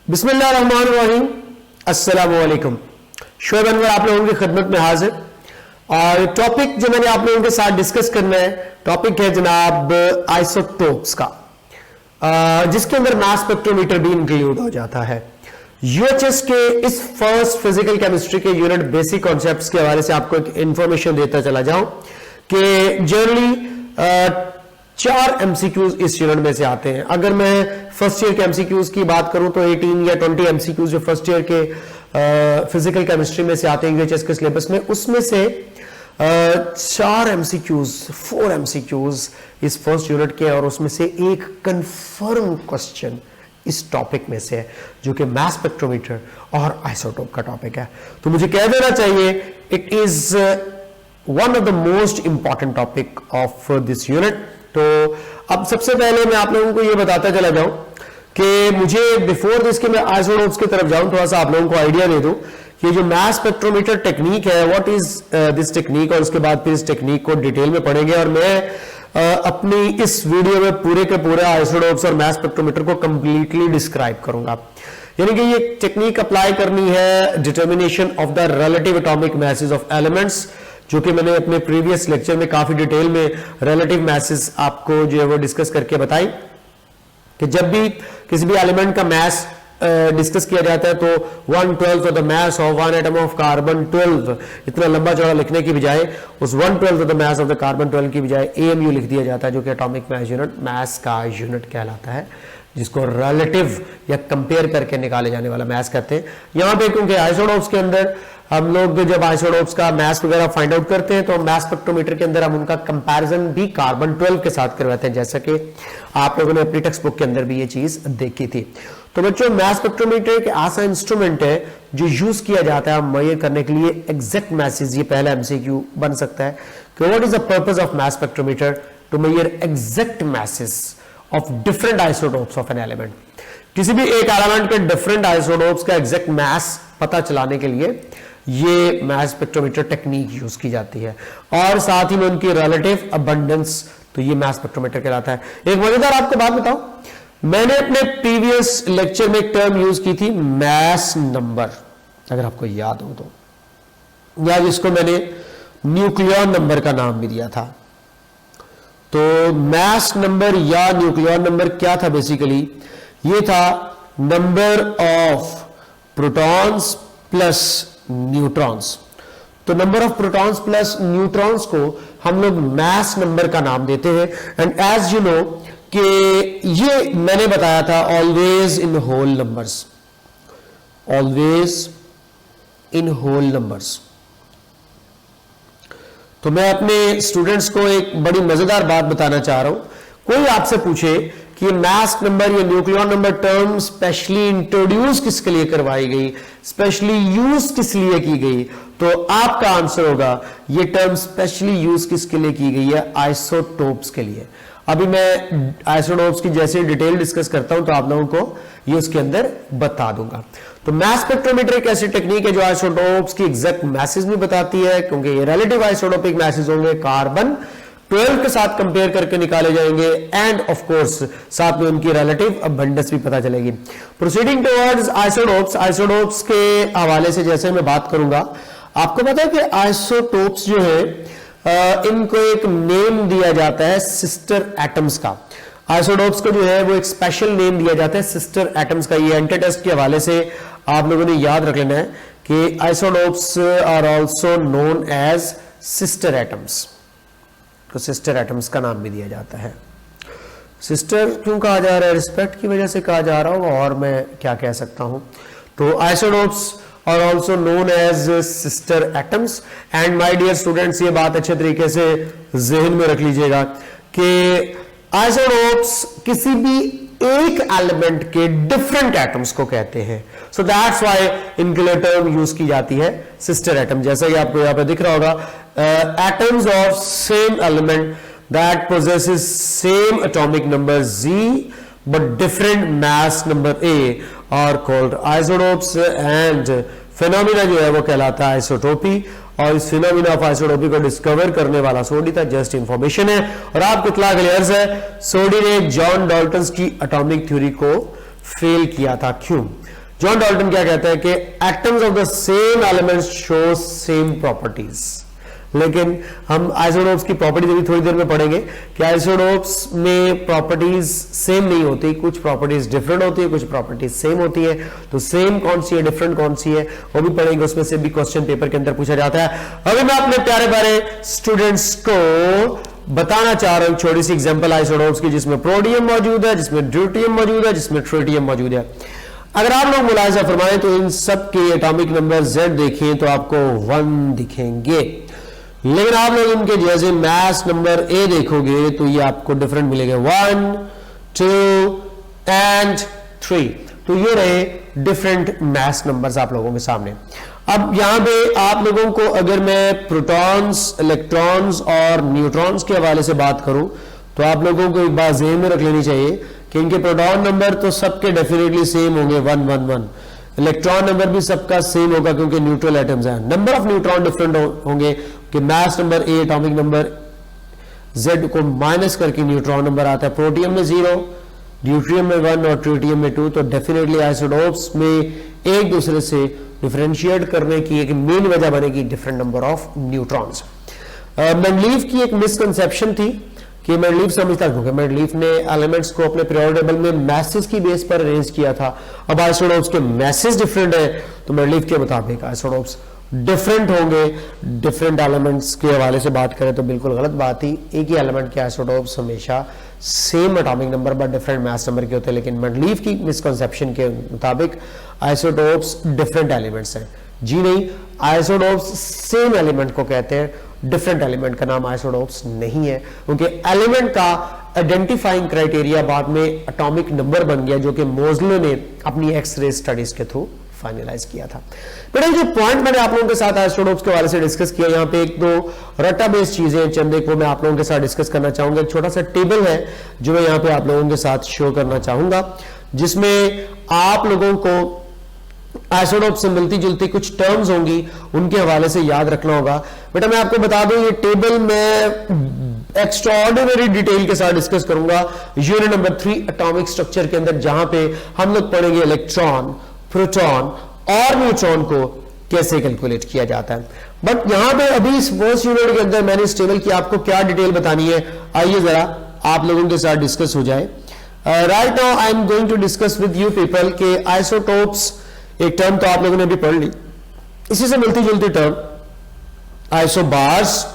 बिस्मिल्लाहिर्रहमानिर्रहीम, अस्सलामु अलैकुम। शोएब अनवर आप लोगों की खिदमत में हाजिर। और टॉपिक जो मैंने आप लोगों के साथ डिस्कस करना है, टॉपिक है जनाब आइसोटोप्स का, जिसके अंदर मास स्पेक्ट्रोमीटर भी इंक्लूड हो जाता है। यूएचएस के इस फर्स्ट फिजिकल केमिस्ट्री के यूनिट बेसिक कॉन्सेप्ट्स के हवाले से आपको एक इंफॉर्मेशन देता चला जाऊं कि जनरली 4 एमसीक्यूज इस यूनिट में से आते हैं। अगर मैं फर्स्ट ईयर के एमसीक्यूज की बात करूं तो 18 या 20 एमसीक्यूज जो फर्स्ट ईयर के फिजिकल केमिस्ट्री में से आते हैं यूएचएस के सिलेबस में, उसमें से 4 एमसीक्यूज 4 एमसीक्यूज इस फर्स्ट यूनिट के, और उसमें से एक कंफर्म क्वेश्चन इस टॉपिक में से है जो कि मास स्पेक्ट्रोमीटर और आइसोटोप का टॉपिक है। तो मुझे कह देना चाहिए it is one of the most important topic of this unit. तो अब सबसे पहले मैं आप लोगों को यह बताता चला जाऊं कि मुझे बिफोर दिस के मैं आइसोटोप्स की तरफ जाऊं, थोड़ा सा आप लोगों को आइडिया दे दूं कि जो मास स्पेक्ट्रोमीटर टेक्निक है, व्हाट इज दिस टेक्निक, और उसके बाद फिर इस टेक्निक को डिटेल में पढ़ेंगे। और मैं अपनी इस वीडियो में पूरे के पूरे आइसोटोप्स और मास स्पेक्ट्रोमीटर को कंप्लीटली डिस्क्राइब करूंगा। यानी कि ये टेक्निक अप्लाई करनी है determination of the relative atomic message of elements, जो कि मैंने अपने प्रीवियस लेक्चर में काफी डिटेल में रिलेटिव मैसेज आपको जो है वो डिस्कस करके बताई कि जब भी किसी भी एलिमेंट का मास डिस्कस किया जाता है तो 1/12 of the mass of one atom of carbon 12, इतना लंबा चौड़ा लिखने की बजाय उस 1/12 of the mass of the carbon 12 की बजाय AMU लिख दिया जाता है, जो कि एटॉमिक मास यूनिट, मास का यूनिट कहलाता है, जिसको रिलेटिव या कंपेयर करके निकाले जाने वाला मास कहते हैं। यहां पे क्योंकि आइसोटोप्स के अंदर हम लोग जब आइसोटोप्स का मास वगैरह फाइंड आउट करते हैं तो मास स्पेक्ट्रोमीटर के अंदर हम उनका कंपैरिजन भी कार्बन 12 के साथ करवाते हैं, जैसा कि आप लोगों ने अपनी टेक्स्ट बुक के अंदर भी ये चीज देखी थी। तो बच्चों, मास स्पेक्ट्रोमीटर एक ऐसा इंस्ट्रूमेंट है जो यूज किया जाता है मेजर करने के लिए एग्जैक्ट मैसेज। ये पहला एमसीक्यू बन सकता है कि what is the purpose of mass spectrometer? To measure exact message of different isotopes of an element. किसी भी एक एलिमेंट के डिफरेंट आइसोटोप्स का एग्जैक्ट मास पता चलाने के लिए ये मास स्पेक्ट्रोमीटर टेक्निक यूज की जाती है, और साथ ही में उनकी रिलेटिव अबंडेंस, तो ये मास स्पेक्ट्रोमीटर कहलाता है। एक मजेदार आपको बात बताऊं, मैंने अपने प्रीवियस लेक्चर में एक टर्म यूज की थी मास नंबर, अगर आपको याद हो तो, या जिसको मैंने न्यूक्लियॉन नंबर का नाम भी दिया था। तो मास नंबर या न्यूक्लियॉन नंबर क्या था? बेसिकली ये था number of protons plus neutrons. तो number of protons plus neutrons को हम लोग मास नंबर का नाम देते हैं। एंड एज यू नो कि ये मैंने बताया था always in whole numbers, always in whole numbers. तो मैं अपने स्टूडेंट्स को एक बड़ी मजेदार बात बताना चाह रहा हूं। कोई आपसे पूछे कि मास नंबर या nucleon number term specially introduce किसके लिए करवाई गई, स्पेशली यूज किस लिए की गई, तो आपका आंसर होगा ये टर्म स्पेशली यूज किसके लिए की गई है? आइसोटोप्स के लिए। अभी मैं आइसोटोप्स की जैसे डिटेल डिस्कस करता हूं तो आप लोगों को ये उसके अंदर बता दूंगा। तो मास स्पेक्ट्रोमीटर एक ऐसी टेक्निक है जो आइसोटोप्स की एग्जैक्ट मैसेज भी बताती है, क्योंकि ये रिलेटिव आइसोटोपिक मैसेज होंगे, कार्बन 12 के साथ कंपेयर करके निकाले जाएंगे, एंड ऑफ कोर्स साथ में उनकी रिलेटिव अबंडेंस भी पता चलेगी। प्रोसीडिंग टुवर्ड्स आइसोटोप्स, आइसोटोप्स के हवाले से जैसे मैं बात करूंगा, आपको पता है कि आइसोटोप्स जो है इनको एक नेम दिया जाता है सिस्टर एटम्स का। आइसोटोप्स को जो है वो एक स्पेशल नेम दिया जाता है सिस्टर एटम्स का। ये एंटी टेस्ट के हवाले से आप लोगों ने याद रख लेना है कि isotopes are also known as sister atoms. तो सिस्टर एटम्स का नाम भी दिया जाता है। सिस्टर क्यों कहा जा रहा है? रिस्पेक्ट की वजह से कहा जा रहा होगा, और मैं क्या कह सकता हूं। तो isotopes are also known as sister atoms. And my dear students, ये बात अच्छे तरीके से जहन में रख लीजिएगा कि आइसोटोप्स किसी भी एक एलिमेंट के डिफरेंट एटम्स को कहते हैं। सो दैट्स व्हाई इनके लिए टर्म यूज की जाती है सिस्टर एटम। जैसा कि आपको यहां पे दिख रहा होगा, atoms of same element that possesses same atomic number Z but different mass number A are called isotopes, and phenomena जो है वो कहलाता है आइसोटोपी। और इस फिनोमिना ऑफ आइसोटोपी को डिस्कवर करने वाला सोडी था, जस्ट इंफॉर्मेशन है। और आपको इतना क्लियर है, सोडी ने जॉन डाल्टन की एटॉमिक थ्योरी को फेल किया था। क्यों? जॉन डाल्टन क्या कहता है कि atoms of the same elements show same properties, लेकिन हम आइसोटोप्स की प्रॉपर्टीज अभी थोड़ी देर में पढ़ेंगे कि आइसोटोप्स में प्रॉपर्टीज सेम नहीं होती, कुछ प्रॉपर्टीज डिफरेंट होती है, कुछ प्रॉपर्टीज सेम होती है। तो सेम कौन सी है, डिफरेंट कौन सी है, वो भी पढ़ेंगे, उसमें से भी क्वेश्चन पेपर के अंदर पूछा जाता है। अभी मैं अपने प्यारे प्यारे स्टूडेंट्स को बताना चाह रहा हूं छोटी सी एग्जांपल आइसोटोप्स की, जिसमें प्रोडियम मौजूद है, जिसमें ड्यूटियम मौजूद है, जिसमें ट्रिटियम मौजूद है। अगर आप लोग मुलाहिजा फरमाएं तो इन सब के एटॉमिक नंबर Z देखें तो आपको 1 दिखेंगे, लेकिन आप लोग इनके जैसे मास नंबर A देखोगे तो ये आपको डिफरेंट मिलेंगे, 1, 2 एंड 3। तो ये रहे डिफरेंट मास नंबर्स आप लोगों के सामने। अब यहां पे आप लोगों को अगर मैं प्रोटॉन्स, इलेक्ट्रॉन्स और न्यूट्रॉन्स के हवाले से बात करूं तो आप लोगों को एक बात ज़हन में रख लेनी चाहिए कि इनके प्रोटॉन नंबर तो सबके डेफिनेटली सेम होंगे, 1 1 1। इलेक्ट्रॉन नंबर भी सबका सेम होगा क्योंकि न्यूट्रल एटम्स हैं। नंबर ऑफ न्यूट्रॉन डिफरेंट होंगे कि mass number A, atomic number Z को माइनस करके न्यूट्रॉन नंबर आता है। प्रोटियम में 0, ड्यूट्रियम में 1 और ट्रिटियम में 2। तो डेफिनेटली आइसोटोप्स में एक दूसरे से डिफरेंशिएट करने की एक मेन वजह बनेगी different number of neutrons. Mendeleev की एक मिसकंसेप्शन थी कि मेंडलीव समझता, क्योंकि मेंडलीव ने एलिमेंट्स को अपने पीरियोडिक टेबल में मैसेज की बेस पर अरेंज किया था। अब आइसोटोप्स के मैसेज डिफरेंट है तो मेंडलीव के मुताबिक आइसोटोप्स डिफरेंट होंगे। डिफरेंट एलिमेंट्स के हवाले से बात करें तो बिल्कुल गलत बात ही, एक ही एलिमेंट के आइसोटोप्स हमेशा same atomic number but different mass number के होते हैं। लेकिन मेंडलीव की मिसकंसेप्शन के मुताबिक आइसोटोप्स डिफरेंट एलिमेंट्स हैं। जी नहीं, आइसोटोप्स सेम एलिमेंट को कहते हैं, डिफरेंट एलिमेंट का नाम आइसोटोप्स नहीं है, क्योंकि एलिमेंट का आइडेंटिफाइंग क्राइटेरिया बाद में एटॉमिक नंबर बन गया, जो कि मोज़ले ने अपनी एक्स-रे स्टडीज के थ्रू फाइनलाइज किया था। बेटा जो पॉइंट मैंने आप लोगों के साथ आइसोटोप्स के हवाले से डिस्कस किया, यहाँ पे एक दो रटा बेस्ड चीजें चंद एक वो मैं आप लोगों के साथ डिस्कस करना चाहूंगा। एक छोटा सा टेबल है जो मैं यहाँ पे आप लोगों के साथ शो करना चाहूंगा, जिसमें आप लोगों को आइसोटोप से मिलती जुलती कुछ टर्म्स होंगी, उनके हवाले से याद रखना होगा। बेटा मैं आपको बता दूं, ये टेबल मैं एक्स्ट्राऑर्डिनरी डिटेल के साथ डिस्कस करूंगा यूनिट नंबर 3 एटॉमिक स्ट्रक्चर के अंदर, जहां पे हम लोग पढ़ेंगे इलेक्ट्रॉन, प्रोटॉन और न्यूट्रॉन को कैसे कैलकुलेट किया जाता है। बट यहां पे अभी इस फर्स्ट यूनिट के अंदर मैंने इस टेबल की आपको क्या डिटेल बतानी है, आइए जरा आप लोगों के साथ डिस्कस हो जाए। Right now I am going to discuss with you people के आइसोटोप्स, एक टर्म तो आप लोगों ने भी पढ़ ली, इसी से मिलती जुलती term isobars,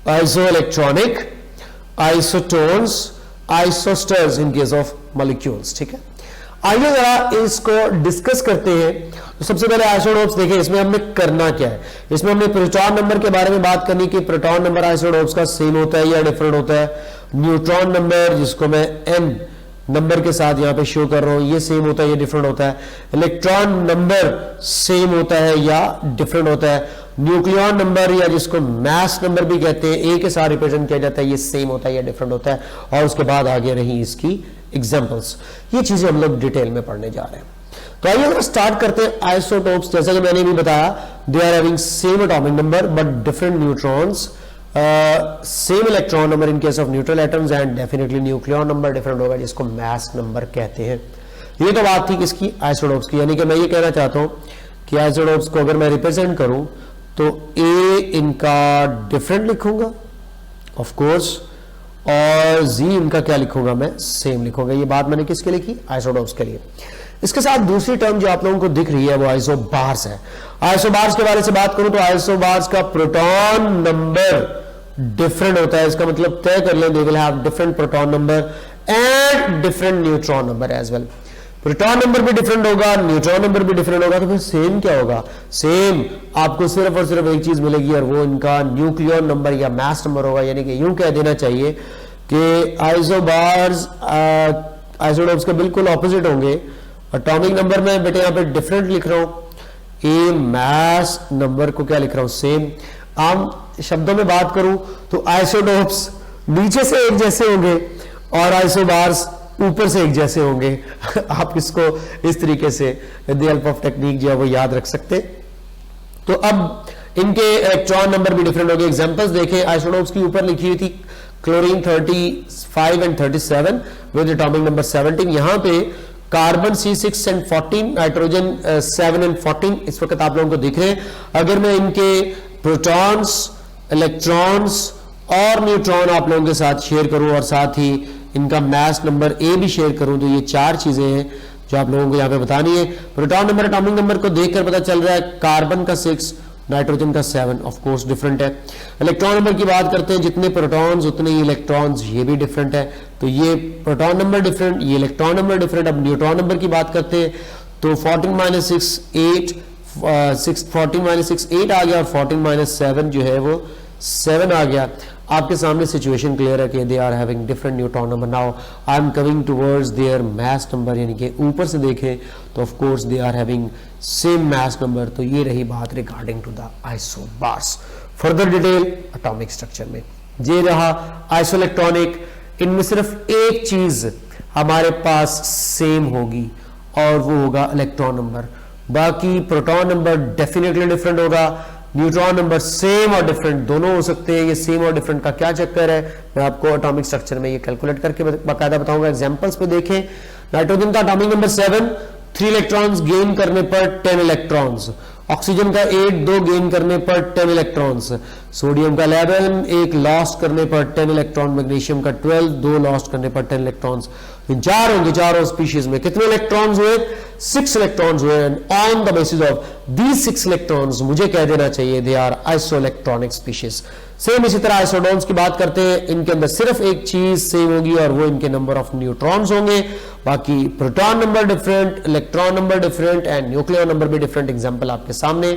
isoelectronic, isotones, isosters in case of molecules. ठीक है, आइए जरा इसको डिस्कस करते हैं। तो सबसे पहले आइसोटोप्स देखें, इसमें हमने करना क्या है। इसमें हमने प्रोटॉन नंबर के बारे में बात करनी कि प्रोटॉन नंबर आइसोटोप्स का सेम होता है या डिफरेंट होता है। न्यूट्रॉन नंबर, जिसको मैं n नंबर के साथ यहां पे शो कर रहा हूं, ये सेम होता है या डिफरेंट होता है। इलेक्ट्रॉन नंबर सेम होता है या डिफरेंट होता है। न्यूक्लियॉन नंबर या जिसको मास नंबर भी कहते हैं, ए के साथ रिप्रेजेंट किया जाता है, ये सेम होता है या डिफरेंट होता है। और उसके बाद आगे रही इसकी एग्जांपल्स, ये चीजें हम लोग डिटेल में पढ़ने जा रहे हैं। तो आइए अगर स्टार्ट करते हैं आइसोटोप्स। जैसा कि मैंने भी बताया, they are having same atomic number but different neutrons, same electron number in case of neutral atoms and definitely nucleon number different होगा, जिसको मास नंबर कहते हैं। ये तो बात थी किसकी, आइसोटोप्स की। यानी कि मैं ये कहना चाहता हूं कि आइसोटोप्स को अगर मैं रिप्रेजेंट करूं तो ए इनका डिफरेंट लिखूंगा ऑफ कोर्स, और जी इनका क्या लिखूंगा, मैं सेम लिखूंगा। ये बात मैंने किसके लिखी, आइसोटोप्स के लिए। इसके साथ दूसरी टर्म जो आप लोगों को दिख रही है वो आइसोबार्स है। आइसोबार्स के बारे से बात करूं तो आइसोबार्स का प्रोटॉन नंबर डिफरेंट होता है। इसका मतलब तय कर लें, they will have different proton number and different neutron number as well. Proton number भी डिफरेंट होगा, न्यूट्रॉन नंबर भी डिफरेंट होगा, तो फिर सेम क्या होगा, सेम आपको सिर्फ और सिर्फ एक चीज मिलेगी और वो इनका न्यूक्लियॉन नंबर या मास नंबर होगा। यानी कि यूं कह देना चाहिए कि आइसोबार्स आइसोटोप्स के बिल्कुल ऑपोजिट होंगे। एटॉमिक नंबर में बेटे यहां पे डिफरेंट लिख रहा हूं, ए मास नंबर को क्या लिख रहा हूं, सेम। आम शब्दों में बात करूं तो आइसोटोप्स नीचे से एक जैसे होंगे और आइसोबार्स ऊपर से एक जैसे होंगे। आप इसको इस तरीके से with the help of technique जो है वो याद रख सकते। तो अब इनके इलेक्ट्रॉन नंबर भी डिफरेंट होंगे। एग्जांपल्स देखें, आइसोटोप्स की ऊपर लिखी हुई थी chlorine 35 and 37 with atomic number 17। यहां पे carbon C6 and 14, nitrogen 7 and 14 इस वक्त आप लोगों को दिख रहे हैं। अगर मैं इनके प्रोटॉन्स, इलेक्ट्रॉन्स और न्यूट्रॉन आप लोगों के साथ शेयर करूं और साथ ही इनका मास नंबर ए भी शेयर करूं, तो ये 4 चीजें हैं जो आप लोगों को यहां पे बतानी है। प्रोटॉन नंबर, एटॉमिक नंबर को देखकर पता चल रहा है कार्बन का 6, नाइट्रोजन का 7 ऑफ कोर्स डिफरेंट है। इलेक्ट्रॉन नंबर की बात करते हैं, जितने प्रोटॉन्स उतने ही इलेक्ट्रॉन्स, ये भी डिफरेंट है। तो ये प्रोटॉन नंबर डिफरेंट, ये इलेक्ट्रॉन नंबर डिफरेंट। अब न्यूट्रॉन नंबर की बात करते हैं तो 14 - 6 8, 14 - 6 8 आ गया और 14 - 7 जो है वो 7 आ गया। आपके सामने सिचुएशन क्लियर है कि they are having different neutron number. Now I am coming towards their mass number, यानी कि ऊपर से देखें तो of course they are having same mass number. तो ये रही बात regarding to the isobars. Further detail atomic structure में ये रहा आइसोइलेक्ट्रॉनिक। इनमें सिर्फ एक चीज हमारे पास सेम होगी और वो होगा इलेक्ट्रॉन नंबर। बाकी प्रोटॉन नंबर डेफिनेटली डिफरेंट होगा, न्यूट्रॉन नंबर सेम और डिफरेंट दोनों हो सकते हैं। ये सेम और डिफरेंट का क्या चक्कर है, मैं आपको एटॉमिक स्ट्रक्चर में ये कैलकुलेट करके बाकायदा बताऊंगा। एग्जांपल्स पे देखें, नाइट्रोजन का एटॉमिक नंबर 7, 3 इलेक्ट्रॉन्स गेन करने पर 10 इलेक्ट्रॉन्स। ऑक्सीजन का 8, 2 गेन करने पर 10 इलेक्ट्रॉन्स। सोडियम का 11, 1 लॉस्ट करने पर 10 इलेक्ट्रॉन। मैग्नीशियम का 12, 2 लॉस्ट करने पर 10 इलेक्ट्रॉन्स। इन चारों स्पीशीज में कितने इलेक्ट्रॉन्स हुए? 6 इलेक्ट्रॉन्स हुए। On the basis of these 6 electrons मुझे कह देना चाहिए they are isoelectronic species. Same इसी तरह आइसोटोन्स की बात करते हैं, इनके अंदर सिर्फ एक चीज सेम होगी और वो इनके नंबर ऑफ न्यूट्रॉन्स होंगे। बाकी proton number different, electron number different and nuclear number भी डिफरेंट। एग्जांपल आपके सामने,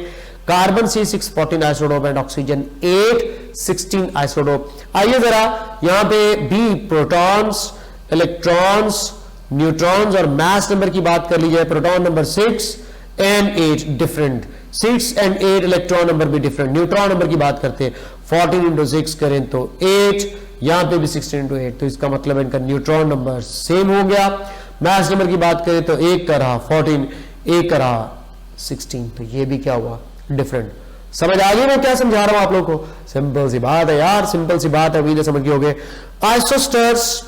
carbon C6 14 isotope and oxygen 8 16 isotope. आइए जरा यहां पे भी प्रोटॉन्स, इलेक्ट्रॉन्स, न्यूट्रॉन्स और मास नंबर की बात कर ली जाए। Proton number 6 and 8 different, 6 and 8 electron number भी डिफरेंट। न्यूट्रॉन नंबर की बात करते हैं, 14 इंटू 6 करें तो 8, यहां पे भी 16 इंटू 8, तो इसका मतलब इनका न्यूट्रॉन नंबर सेम हो गया। मास नंबर की बात करें तो 1 का रहा 14, 1 का रहा 16, तो ये भी क्या हुआ? डिफरेंट। समझ आ गई मैं क्या समझा रहा हूं आप लोगों को? सिंपल सी बात है यार, सिंपल सी बात है, उम्मीद है समझ गए होंगे। आइसोस्टर्स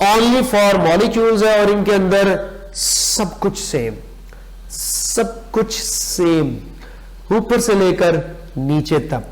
ओनली फॉर मॉलिक्यूल्स है और इनके अंदर सब कुछ सेम, सब कुछ सेम, ऊपर से लेकर नीचे तक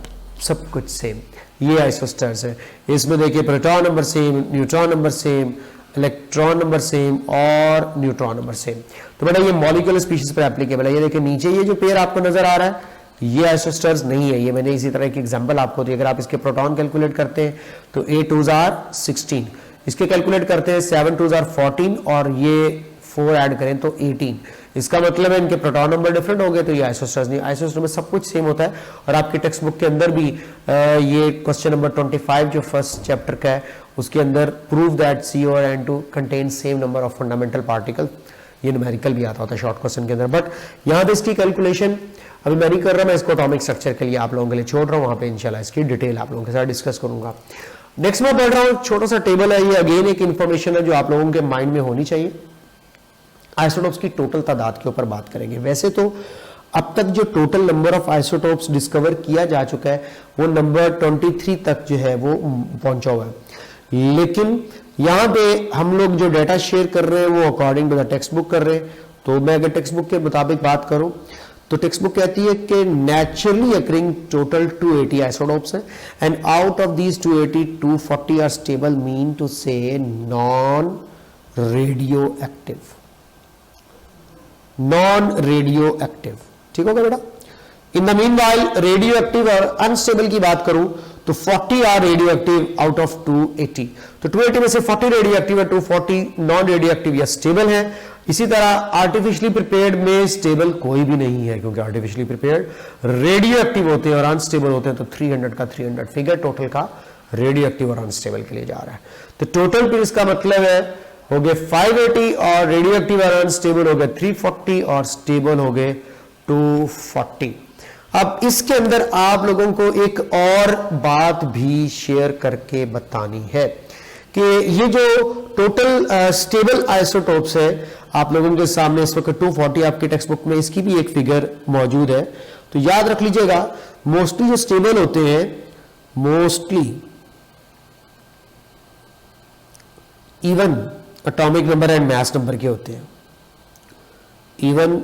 सब कुछ सेम। ये आइसोस्टर्स है। इसमें देखिए proton number same, neutron number same, electron number same और न्यूट्रॉन नंबर सेम। तो बेटा ये मॉलिक्यूलर स्पीशीज पर एप्लीकेबल है। ये देखिए नीचे ये जो पेयर आपको नजर आ रहा है, ये आइसोस्टर्स नहीं है। ये मैंने इसी तरह की एग्जांपल आपको दी। अगर आप इसके प्रोटॉन कैलकुलेट करते हैं तो 8 2s are 16, इसके कैलकुलेट करते हैं 7 2s are 14 और ये 4 ऐड करें तो 18। इसका मतलब है इनके प्रोटॉन नंबर डिफरेंट हो गए, तो ये आइसोस्टर्स नहीं। आइसोस्टर में सब कुछ सेम होता है और आपकी टेक्स्ट बुक के अंदर भी ये क्वेश्चन नंबर 25 जो फर्स्ट चैप्टर का है उसके अंदर प्रूव दैट CO और N2 contain same number of fundamental particle, ये न्यूमेरिकल भी आता होता है शॉर्ट क्वेश्चन के अंदर। बट यहाँ पे इसकी कैलकुलेशन अभी मैं नहीं कर रहा, मैं इसको एटॉमिक स्ट्रक्चर के लिए आप लोगों के लिए छोड़ रहा हूँ, वहां पे इंशाल्लाह इसकी डिटेल आप लोगों के साथ डिस्कस करूंगा। नेक्स्ट मैं पढ़ रहा हूँ, छोटा सा टेबल है, ये अगेन एक इंफॉर्मेशन है जो आप लोगों के माइंड में होनी चाहिए। आइसोटोप्स की टोटल तादाद के ऊपर बात करेंगे। वैसे तो अब तक जो total number of isotopes discover किया जा चुका है वो नंबर 23 तक जो है वो पहुंचा हुआ है, लेकिन यहां पे हम लोग जो डाटा शेयर कर रहे हैं वो according to the text book कर रहे हैं। तो मैं अगर टेक्स्ट बुक के मुताबिक बात करूं तो टेक्स्ट बुक कहती है कि नेचुरली अकरिंग टोटल 280 आइसोटोप्स हैं and out of these 280 240 are stable, mean to से non radioactive, non radioactive. ठीक होगा बेटा। In the meanwhile radioactive और अनस्टेबल की बात करूं तो 40 are radioactive out of 280। तो 280 में से 40 रेडियो एक्टिव है, 240 नॉन रेडियो एक्टिव या स्टेबल है। इसी तरह आर्टिफिशियली प्रिपेयर्ड में स्टेबल कोई भी नहीं है, क्योंकि आर्टिफिशियली प्रिपेयर्ड रेडियो एक्टिव होते हैं और अनस्टेबल होते हैं। तो 300 का 300 फिगर टोटल का रेडियो एक्टिव और अनस्टेबल के लिए जा रहा है। तो टोटल फिर इसका मतलब है हो गए 580 और रेडियो एक्टिव और अनस्टेबल हो गए 340 और स्टेबल हो गए 240। अब इसके अंदर आप लोगों को एक और बात भी शेयर करके बतानी है कि ये जो टोटल स्टेबल आइसोटोप्स है आप लोगों के सामने इस वक्त 240 आपके टेक्स्ट बुक में इसकी भी एक फिगर मौजूद है। तो याद रख लीजिएगा, मोस्टली जो स्टेबल होते हैं mostly even atomic number and mass number के होते हैं। इवन